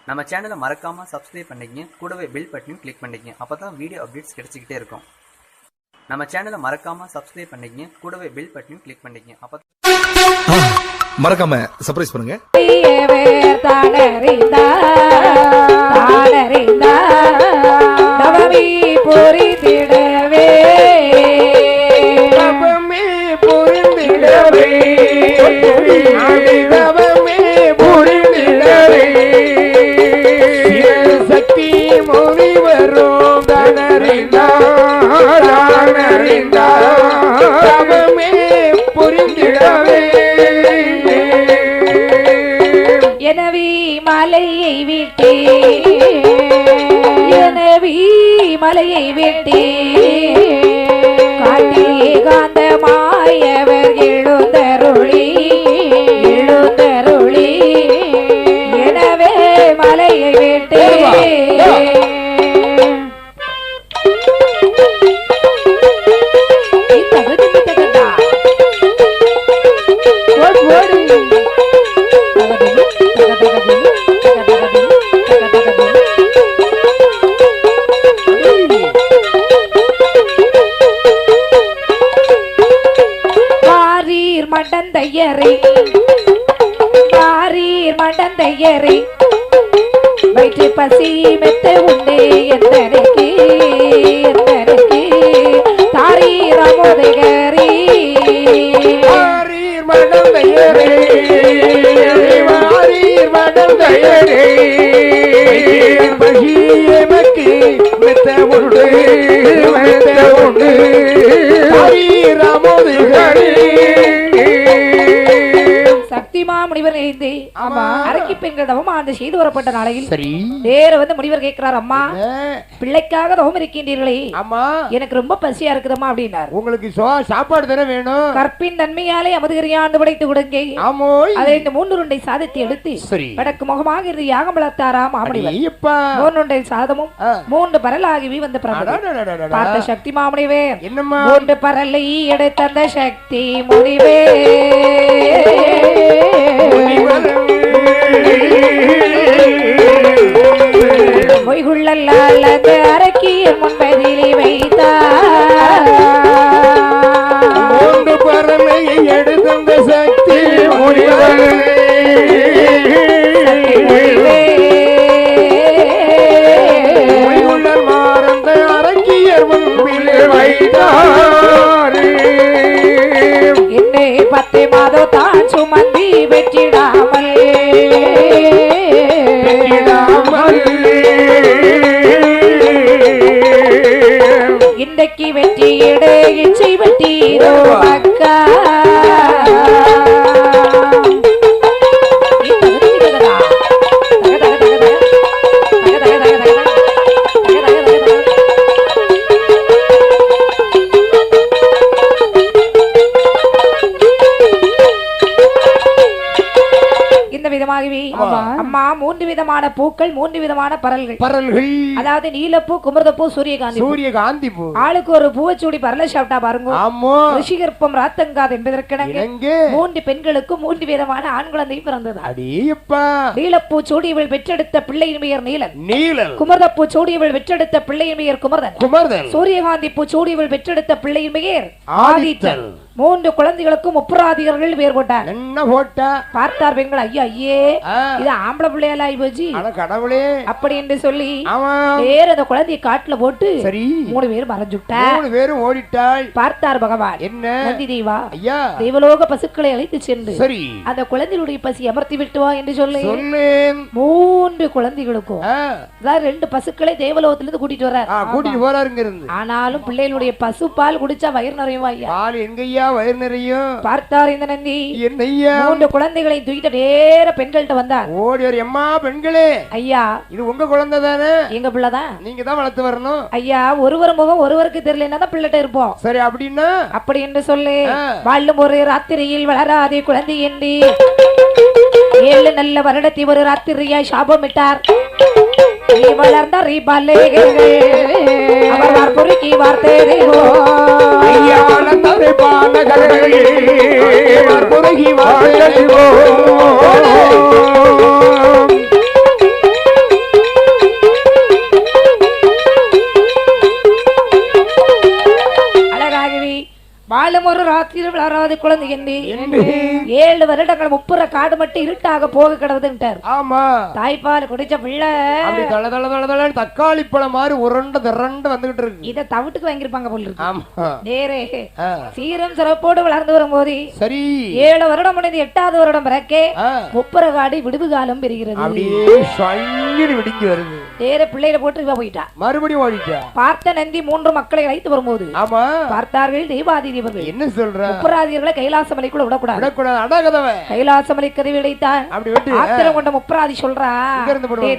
நம்ம சேனலை மறக்காம சப்ஸ்கிரைப் பண்ணிக்கங்க, கூடவே பெல் பட்டனையும் கிளிக் பண்ணிக்கங்க. அப்பதான் வீடியோ அப்டேட்ஸ் கிடைச்சிக்கிட்டே இருக்கும். நம்ம சேனலை மறக்காம சப்ஸ்கிரைப் பண்ணிக்கங்க, கூடவே பெல் பட்டனையும் கிளிக் பண்ணிக்கங்க. மறக்காம சர்ப்ரைஸ் பண்ணுங்க. சக்தி மொழி வரும் தவமே புரிந்திடவே எனவே மலையை விட்டே காட்டிலே காந்தமாயவர் எழுந்தருளி எனவே மலையை விட்டே மண்டந்தையரை வயிற்று பசி மெத்த உண்டே எந்தனைக்கு தாரி ராமோதகரி மண்டந்தையரை பசி எமக்கு மெத்த உண்டு தாரி ராமோதகரி சக்திமா முனிவர் இணைந்து அரக்கி பெண்கள் தவம் ஆண்டு செய்து வரப்பட்ட நாளையில் சரி நேர வந்து முனிவர் கேட்கிறார், அம்மா பிள்ளைக்காக தவம் இருக்கின்றீர்களே, அம்மா எனக்கு ரொம்ப பசியா இருக்குதம்மா அப்படின்னார். உங்களுக்கு சாப்பாடு தானே வேணும், கற்பின் நன்மையாலே அமுதுகிரியாண்டு படைத்து கொடுங்க. அதை இந்த 3 உருண்டை சாதத்தை எடுத்து வடக்கு முகமாக இருந்து யாகம் வளர்த்தாராம் மாமுனிவர். 3 உருண்டை சாதமும் 3 பரலாகி வந்த பார்த்த சக்தி மாமுனிவே, என்னம்மா 3 பரலை எடுத்த அந்த சக்தி முனிவே பொய்குள்ளல்லாத அரக்கிய முன்பதிலே வைத்தார். 3 பரலையை எடுத்த சக்தி முனிவர் மாறந்த அரக்கியர் முன்பிலே வைத்தார். என்னை 10 மாதம் தான் சுமந்தி வெற்றிடாமல் இன்றைக்கு வெற்றியிட இச்சை வெட்டீரோ அக்கா. அம்மா 3 விதமான பூக்கள் 3 விதமான பரல்கள், அதாவது நீலப்பூ, குமரதப்பூ, சூரியகாந்தி பூ. ஆளுக்கு ஒரு பூவை சூடி பரல சாப்பிட்டா பாருங்க. ரிஷிகற்பம் ராத்தங்காது என்பதற்கிணங்க 3 பெண்களுக்கும் 3 விதமான ஆண் குழந்தை பிறந்தது. நீலப்பூ சூடியவள் பெற்றெடுத்த பிள்ளையின் பெயர் நீலன். குமரதப்பூ சூடியவள் பெற்றெடுத்த பிள்ளையின் பெயர் குமரன். சூரியகாந்தி பூ சூடியவள் பெற்றெடுத்த பிள்ளையின் பெயர் ஆதித்தன். 3 குழந்தைகளுக்கும் முப்புராதிகர்கள் பேர் போட்டார். என்ன போட்டா பார்த்தார் பெண்கள், ஐயா ஐயே இது ஆம்பளை பிள்ளையால ஆகி போச்சு கடவுளே அப்படி என்று சொல்லி வேற அந்த குழந்தைய காட்டுல போட்டு 3 பேர் மறைஞ்சுட்டார். 3 பேரும் ஓடிட்டாள். பார்த்தார் பகவான், என்ன நந்தி தேவா, ஐயா தேவலோக பசுக்களை அழைத்து சென்று அந்த குழந்தைகளுடைய பசி அமர்த்தி விட்டு வா என்று சொல்லி 3 குழந்தைகளுக்கும் 2 பசுக்களை தேவலோகத்திலிருந்து கூட்டிட்டு வர்றார். ஆனாலும் பிள்ளைகளுடைய பசு பால் குடிச்சா வயிறு நிறையும் ஐயா, பால் எங்கய்யா வயிறு நிறையும். பார்த்தார் இந்த நந்தி, என்னையா 3 குழந்தைகளை தூக்கிட்டு நேர பெண்கள்ட்ட வந்தார். ஓடி ஒரு அம்மா பெண்களே, ஐயா இது உங்க குழந்தை தானே, எங்க பிள்ளைதான், நீங்க தான் வளர்த்து வரணும். ஐயா ஒருவர் முகம் ஒருவருக்கு தெரியலன்னா தான் பிள்ளைட்ட இருப்போம். சரி அப்படின்னா அப்படி என்று சொல்லி வாழும் ஒரு ராத்திரியில் வளராதே குழந்தை என்று 7 நல்ல வருடத்தை ஒரு ராத்திரியாய் சாபமிட்டார். வளர்ந்த அவர் பொறுக்கி வார்த்தை மாத்திரம் வளராது குழந்தை என்று 7 வருடங்கள் முப்புற காடு மட்டும் இருட்டாக போக கிடவுதுன்ட்டார். ஆமா, தாய்ப்பால் குடிச்ச பிள்ளை அப்படி தள தள தள தள தக்காளி பழம் மாதிரி உருண்டு திரண்டு வந்துகிட்டு இருக்கு. இத தவிட்டுக்கு வாங்கிருப்பாங்க போல இருக்கு. ஆமா, நேரே சீரம் சிறப்போடு வளர்ந்து வரும்போது சரி 7 வருடம் முடிந்து 8வது வருடம் பிறக்கே முப்புற காடு விடுவு காலம் பெறுகிறது. அப்படியே சங்கிரி விடிஞ்சு வருது. நேர பிள்ளையில போட்டு இவ போயிட்டா, மறுபடியும் ஓடிட்டா. பார்த்த நந்தி 3 மக்களை அழைத்து வரும்போது ஆமா பார்த்தார்கள் தேவாதி தேவர்கள். என்ன சொல்ற? முப்பராதியர்களை கைலாசமலைக்குள்ள விடக்கூடாது, அடகதவ கைலாசமலை கதவி விடைத்தான். அப்படி விட்டு ஆத்திரம் கொண்ட முப்பராதி சொல்றா,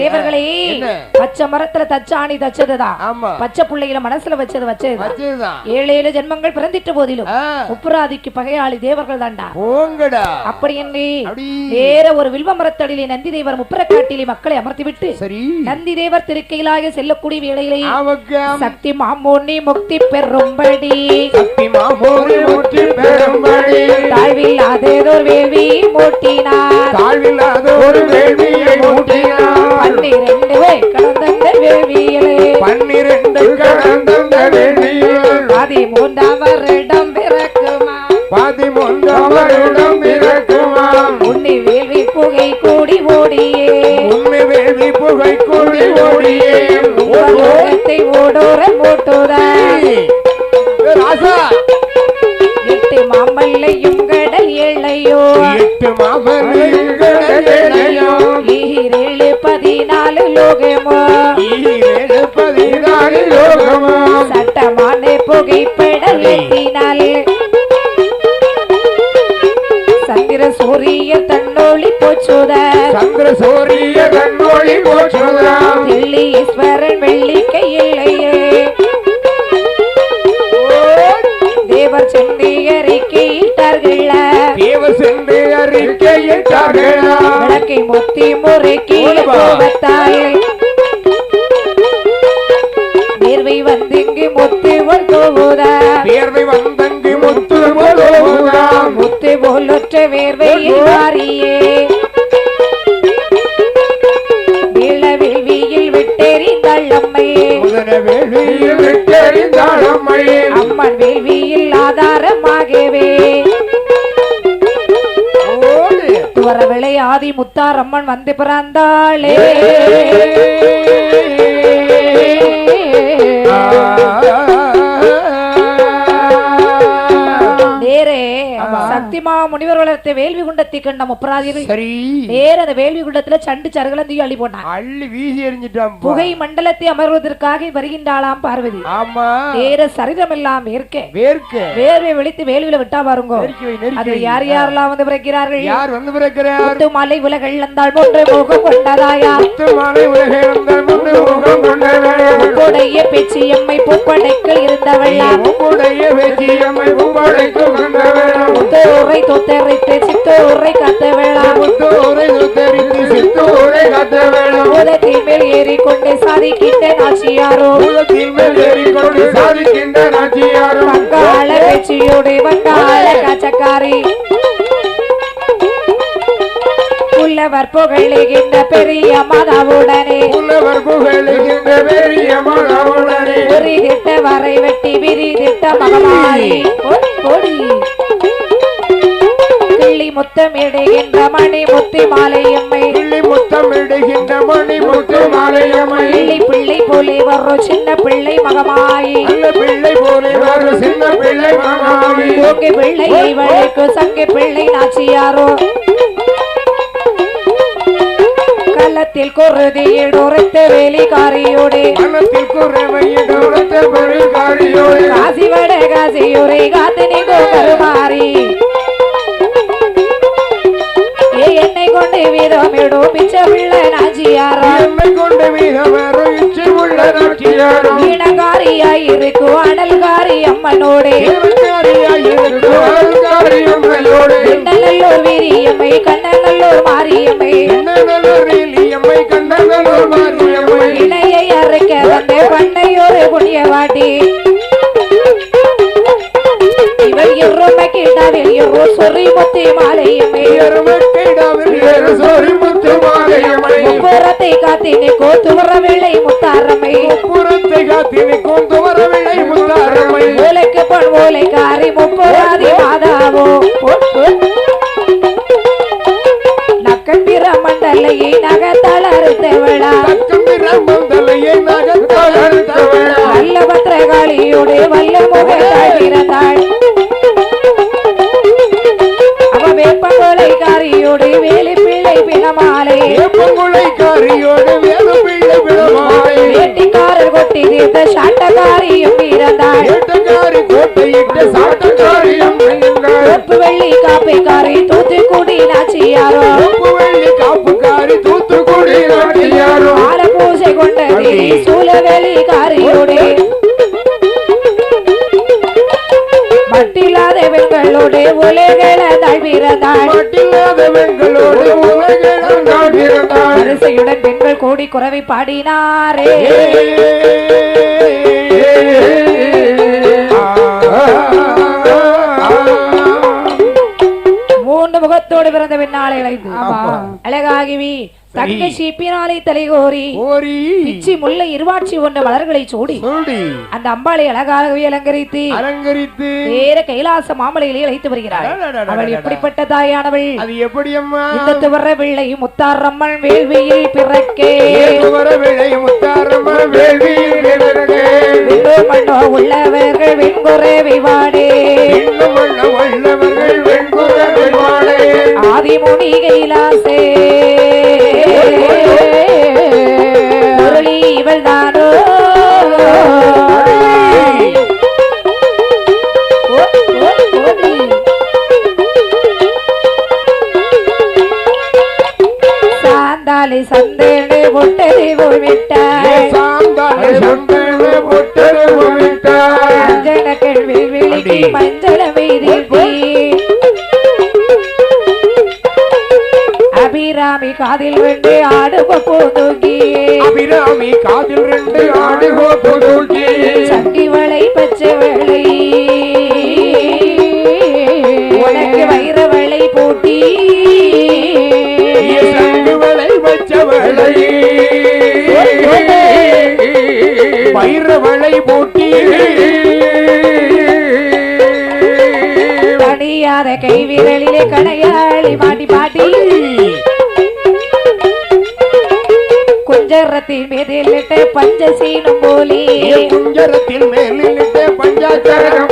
தேவர்களே பச்சை மரத்துல தச்சாணி தச்சதுதான், பச்சை பிள்ளைகளை மனசுல வச்சது வச்சதுதான். 7 ஜென்மங்கள் பிறந்திட்ட போதிலும் முப்பராதிக்கு பகையாளி தேவர்கள் தாண்டா. அப்படி என்று வேற ஒரு வில்வ மரத்தடியிலே நந்தி தேவர் முப்பர காட்டிலே மக்களை அமர்த்தி விட்டு நந்தி தேவர் திருக்கையிலாக செல்லக்கூடிய வேளையிலே சக்தி மாமோனி முக்தி பெறும்படி தாழ்வில்லாததோர் வேள்வியை மூட்டினார். 12 கடந்த வேள்வியிலே 13ஆம் வருடம் பிறக்குமா உன்னை வேள்வி புகை கூடி ஓடியே உலகத்தை ஓடோர மூட்டுதான். 8 மாமல்லையும் கடல் எல்லையோ 14 லோகமோ சட்டமான புகைப்படல் எத்தினால் சந்திர சூரிய தன்னொளி போச்சுதா தில்லி ஈஸ்வரன் வெள்ளி கையில்லையே தேவர் சென்று அறிக்கையிட்டார்கள் விளக்கை முத்தி முறைக்கு கோபத்தால் வேர்வை வந்திங்கு முத்து போதா முத்து போலொற்ற வேர்வையில் மாறியே வேள்வியில் விட்டெறிந்தாள் அம்மை அம்மன் வேள்வியில் ஆதாரமாகவே துவரவிளை ஆதி முத்தார் அம்மன் வந்து பிறந்தாளே. சக்திமா முனிவர் வளர்த்த வேள்வி குண்டத்தை கண்ட முப்பராதியர்கள் நேர அந்த வேள்வி குண்டத்துல சண்டு சருகலந்தையும் அள்ளி போட்டான், அள்ளி வீசி எறிஞ்சிட்டான். புகை மண்டலத்தை அமர்வதற்காக வருகின்றாளாம் பார்வதி. நேர சரிதம் எல்லாம் வேர்வை வெளித்து வேள்வியில விட்டா பாருங்க. அது யார் யாரெல்லாம் வந்து பிறக்கிறார்கள்? மலை உலகள் வந்தால் மூன்று முகம் கொண்டதாயா உடைய பேச்சியம்மை பூப்படைக்கு இருந்தவளா முத்தூரை தொத்தரித்து சித்தூரை காத்தவளா உலகத்தின் மேல் ஏறிக்கொண்டு சாதிக்கின்ற நாச்சியாரோ வங்காள பேச்சியோடு வங்காள காச்சக்காரி உள்ளவர் புகழுகின்ற பெரிய மாதாவுடனே உரிதிட்ட வரை வெட்டி விரிதிட்ட மகமாரி கிள்ளி முத்தமிடுகின்ற மணி முத்தி மாலையம்மை பிள்ளை போலே வரும் சின்ன பிள்ளை மகமாயி பிள்ளையை வழிக்கு சங்கி பிள்ளை நாச்சியாரோ கள்ளத்தில் குருதியில் உரைத்த வேலிக்காரியோடு காசி வட காசியுரை காத்தினி கோகருமாரி என்னை கொண்டு வீதமிடும் பிச்ச பிள்ளை நாச்சியாரோ இனகாரியாயிருக்கும் அனல்காரி அம்மனோடு நல்லூர் வீரியம்மை கண்ணநல்லூர் மாரியம்மை இணையை அரைக்க வந்த பண்ணையோரு புண்ணியவாட்டி இவள் இருமக்கிடாவில் இரு சொறி முத்தி மாலையம்மை முப்புறத்தை காத்தினை கோத்துவர வெள்ளை முத்தாரம்மை மூளைக்கு பொன் மூளைக்காரி முப்புறாதி ஆல பூசை கொண்டது சூலவேலி காரியோடு மட்டில்லாத பெண்களோடு உலகள தாழ்விறந்தாள் வரிசையுடன் பெண்கள் கோடி குறவை பாடினாரே மூன்று முகத்தோடு பிறந்த பின்னாலே அழகாகிவி தங்க சீப்பினாலே தலைகோரி பிச்சி முல்லை இருவாட்சி கொண்ட மலர்களை சூடி அந்த அம்பாளை அழகாகவே அலங்கரித்து வேற கைலாச மாமலையிலே அழைத்து வருகிறாள். அவள் எப்படிப்பட்ட தாயானவள்? அது எப்படி அம்மா? இந்த துவர பிள்ளை முத்தாரம்மன் வேள்வியில் பிறக்கே மண்ணோ உள்ளவர்கள் வெண்குறை விவாடே ஆதிமுனி கைலாசே முரளி இவள் தானோ சாந்தாளி சந்தேனு பொட்டரி போய்விட்டாய் அஞ்சன கேள்வி விழிக்கு மஞ்சள மீதி அபிராமி காதில் ரெண்டு ஆடுகோ போதூக்கி அபிராமி காதில் ரெண்டு ஆடுகோ போதூக்கி சங்கி வளை பச்சை வேளை உனக்கு வைர வளை போட்டி சங்கு வளை பச்சை வேளை வைர வளை போட்டி தனியாத கை விரலிலே கணையாளி மாட்டி பாட்டி குஞ்சரத்தின் மேலிட்ட பஞ்சசீனம் போலி குஞ்சரத்தில் மேலிட்ட பஞ்சாச்சரம்